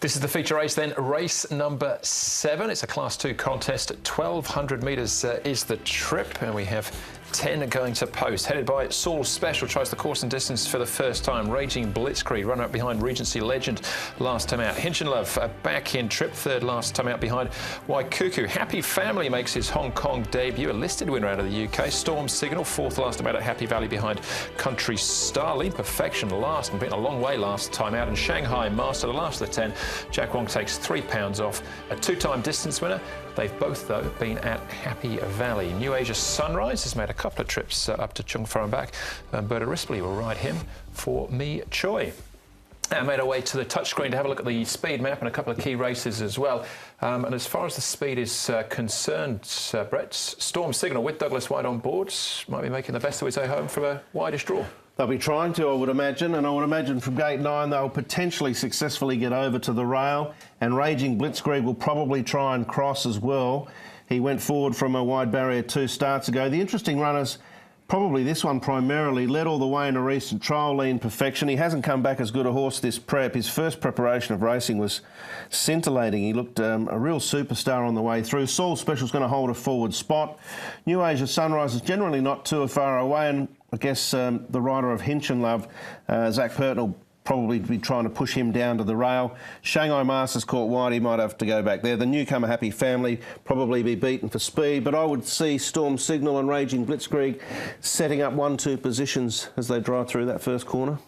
This is the feature race then, race number 7. It's a Class 2 contest. 1,200 metres is the trip, and we have 10 going to post. Headed by Saul Special, tries the course and distance for the first time. Raging Blitzkrieg, runner up behind Regency Legend last time out. Hinch and Love, a back-in trip, third last time out behind Waikuku. Happy Family makes his Hong Kong debut, a listed winner out of the UK. Storm Signal, fourth last time out at Happy Valley behind Country Star. Lean Perfection last and been a long way last time out. And Shanghai Master, the last of the 10. Jack Wong takes £3 off. A two-time distance winner. They've both, though, been at Happy Valley. New Asia Sunrise has made a couple of trips up to Chung Fro and back. Berta Rispoli will ride him for Mi Choi. And made our way to the touchscreen to have a look at the speed map and a couple of key races as well. And as far as the speed is concerned, Brett, Storm Signal with Douglas White on board might be making the best of his way home from a wideish draw. They'll be trying to, I would imagine, and I would imagine from gate 9 they'll potentially successfully get over to the rail, and Raging Blitzkrieg will probably try and cross as well. He went forward from a wide barrier 2 starts ago. The interesting runners, probably this one primarily, led all the way in a recent trial, Lean Perfection. He hasn't come back as good a horse this prep. His first preparation of racing was scintillating. He looked a real superstar on the way through. Saul Special's going to hold a forward spot. New Asia Sunrise is generally not too far away, and I guess the rider of Hinch and Love, Zach Purton, will probably be trying to push him down to the rail. Shanghai Masters caught wide, he might have to go back there. The newcomer Happy Family probably be beaten for speed, but I would see Storm Signal and Raging Blitzkrieg setting up 1-2 positions as they drive through that first corner.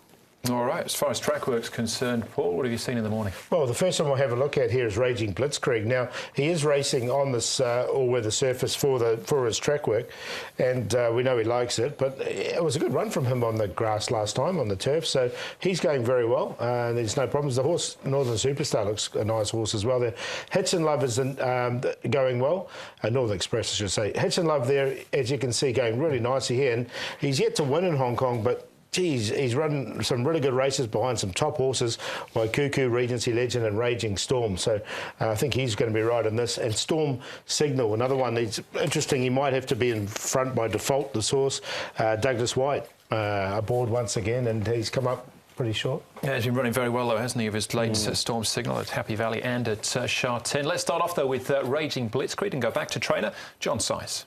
All right, as far as track work's concerned, Paul, what have you seen in the morning? Well, the first one we'll have a look at here is Raging Blitzkrieg. Now, he is racing on this all-weather surface for his track work, and we know he likes it, but it was a good run from him on the grass last time, on the turf, so he's going very well. There's no problems. The horse, Northern Superstar, looks a nice horse as well there. Hitch and Love is going well. Northern Express, I should say. Hitch and Love there, as you can see, going really nicely here, and he's yet to win in Hong Kong, but geez, he's run some really good races behind some top horses like Waikuku, Regency Legend and Raging Storm. So I think he's going to be right in this. And Storm Signal, another one. It's interesting, he might have to be in front by default, this horse. Douglas White aboard once again, and he's come up pretty short. Yeah, he's been running very well, though, hasn't he, of his late Storm Signal at Happy Valley and at Sha Tin. Let's start off, though, with Raging Blitzkrieg and go back to trainer John Size.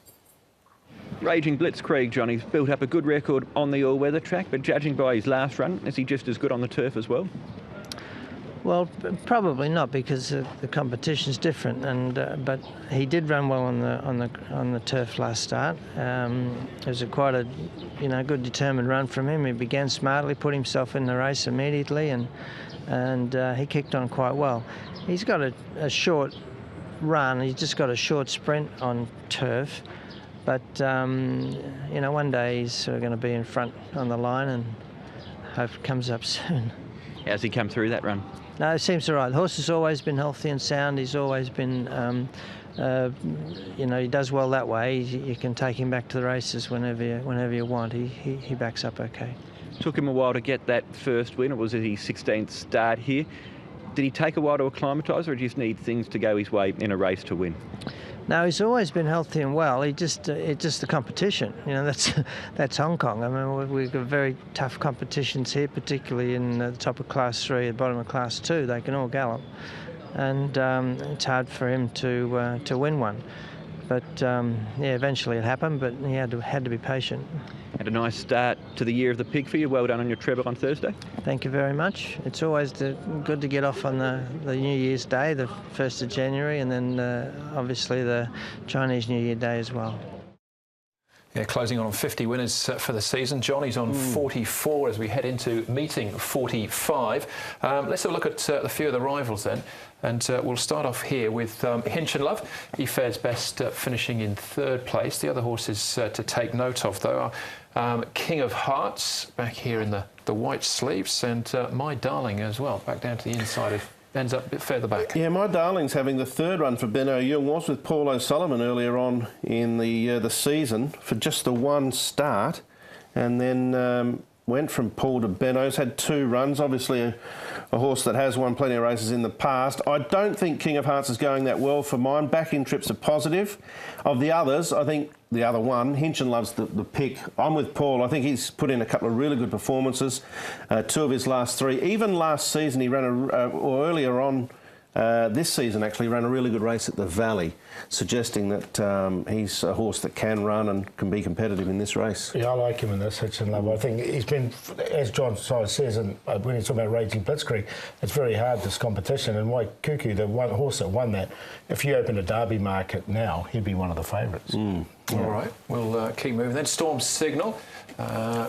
Raging Blitzkrieg, Johnny's built up a good record on the all-weather track, but judging by his last run, is he just as good on the turf as well? Well, probably not, because the competition's different. And but he did run well on the turf last start. It was quite a good determined run from him. He began smartly, put himself in the race immediately, and he kicked on quite well. He's got a short run. He's just got a short sprint on turf. But, one day he's sort of going to be in front on the line, and hope it comes up soon. How's he come through that run? No, it seems all right. The horse has always been healthy and sound. He's always been, he does well that way. You can take him back to the races whenever you want. He backs up okay. Took him a while to get that first win. It was his 16th start here. Did he take a while to acclimatise, or did he just need things to go his way in a race to win? No, he's always been healthy and well. It's just the competition. That's Hong Kong. I mean, we've got very tough competitions here, particularly in the top of Class 3, the bottom of Class 2. They can all gallop, and it's hard for him to win one. But eventually it happened. But he had to be patient. Had a nice start to the year of the pig for you. Well done on your treble on Thursday. Thank you very much. It's always good to get off on the New Year's Day, the 1st of January, and then obviously the Chinese New Year Day as well. Yeah, closing on 50 winners for the season. Johnny's on 44 as we head into meeting 45. Let's have a look at a few of the rivals then. And we'll start off here with Hinch and Love. He fares best finishing in 3rd place. The other horses to take note of, though, are King of Hearts, back here in the white sleeves, and My Darling as well, back down to the inside of... ends up a bit further back. Yeah, My Darling's having the 3rd run for Ben O'Young. Was with Paul O'Sullivan earlier on in the season for just the 1 start, and then went from Paul to Benno's, had 2 runs. Obviously a horse that has won plenty of races in the past. I don't think King of Hearts is going that well for mine. Back-in trips are positive. Of the others, I think the other one, Hinch and Love's the pick. I'm with Paul. I think he's put in a couple of really good performances, 2 of his last 3. Even last season he ran or earlier on this season actually ran a really good race at the Valley, suggesting that he's a horse that can run and can be competitive in this race. Yeah, I like him in this, Hitch and Love. I think he's been, as John says, and when he's talking about Raging Blitzkrieg, it's very hard, this competition, and why Cuckoo, the one horse that won that, if you open a Derby market now, he'd be one of the favourites. All right, we'll keep moving then. Storm Signal,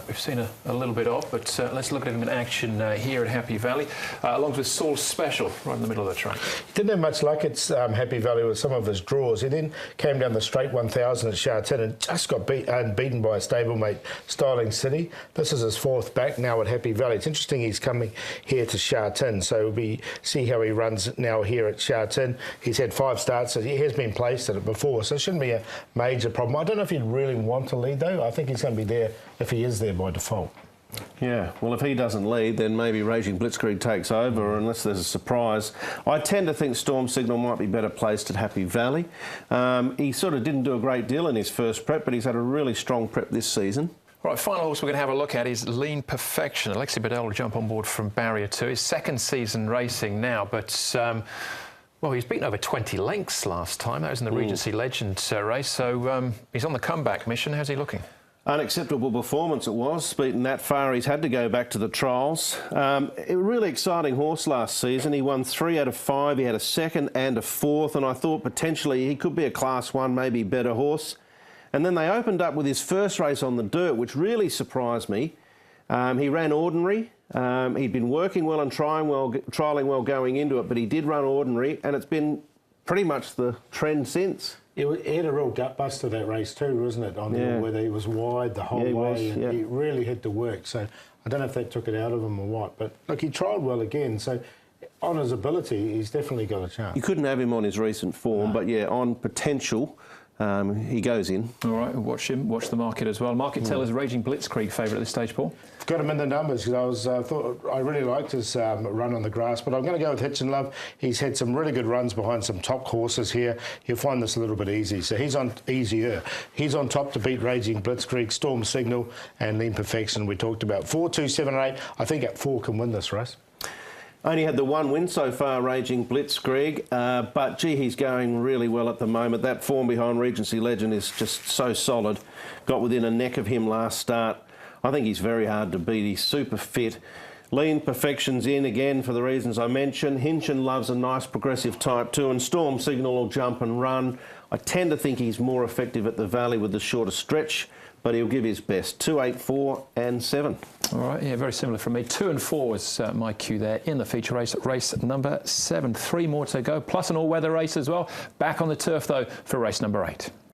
we've seen a little bit of, but let's look at him in action here at Happy Valley, along with Saul Special, right in the middle of the track. He didn't have much luck at Happy Valley with some of his draws. He then came down the straight 1,000 at Sha Tin and just got beaten by a stablemate, Styling City. This is his fourth back now at Happy Valley. It's interesting he's coming here to Sha Tin, so we'll see how he runs now here at Sha Tin. He's had 5 starts, so he has been placed at it before, so it shouldn't be a major problem. I don't know if he'd really want to lead, though. I think he's going to be there if he is there by default. Yeah, well, if he doesn't lead, then maybe Raging Blitzkrieg takes over, unless there's a surprise. I tend to think Storm Signal might be better placed at Happy Valley. He sort of didn't do a great deal in his first prep, but he's had a really strong prep this season. Right, final horse we're going to have a look at is Lean Perfection. Alexi Bedell will jump on board from Barrier 2. His second season racing now, but well, he's beaten over 20 lengths last time. That was in the Regency Legend race, so he's on the comeback mission. How's he looking? Unacceptable performance it was, beaten that far. He's had to go back to the trials. A really exciting horse last season. He won 3 out of 5. He had a second and a fourth, and I thought potentially he could be a Class 1, maybe better horse. And then they opened up with his first race on the dirt, which really surprised me. He ran ordinary. He'd been working well and trialling well going into it, but he did run ordinary, and it's been pretty much the trend since. He had a real gutbuster that race too, wasn't it? On where he was wide the whole way, and he really had to work. So I don't know if that took it out of him or what. But look, he trialled well again. So on his ability, he's definitely got a chance. You couldn't have him on his recent form, but yeah, on potential, he goes in. All right, watch him. Watch the market as well. Market teller's Raging Blitzkrieg favourite at this stage, Paul. Got him in the numbers because I really liked his run on the grass, but I'm going to go with Hitch and Love. He's had some really good runs behind some top horses here. He'll find this a little bit easy, so he's on easier. He's on top to beat Raging Blitzkrieg, Storm Signal, and Lean Perfection. We talked about 4, 2, 7, and 8. I think at 4 can win this race. Only had the one win so far, Raging Blitzkrieg, but gee, he's going really well at the moment. That form behind Regency Legend is just so solid. Got within a neck of him last start. I think he's very hard to beat. He's super fit. Lean Perfection's in again for the reasons I mentioned. Hinch and Love's a nice progressive type too, and Storm Signal will jump and run. I tend to think he's more effective at the Valley with the shorter stretch, but he'll give his best. 2, 8, 4 and 7. All right, yeah, very similar from me. 2 and 4 was my cue there in the feature race, race number 7. 3 more to go, plus an all-weather race as well. Back on the turf, though, for race number 8.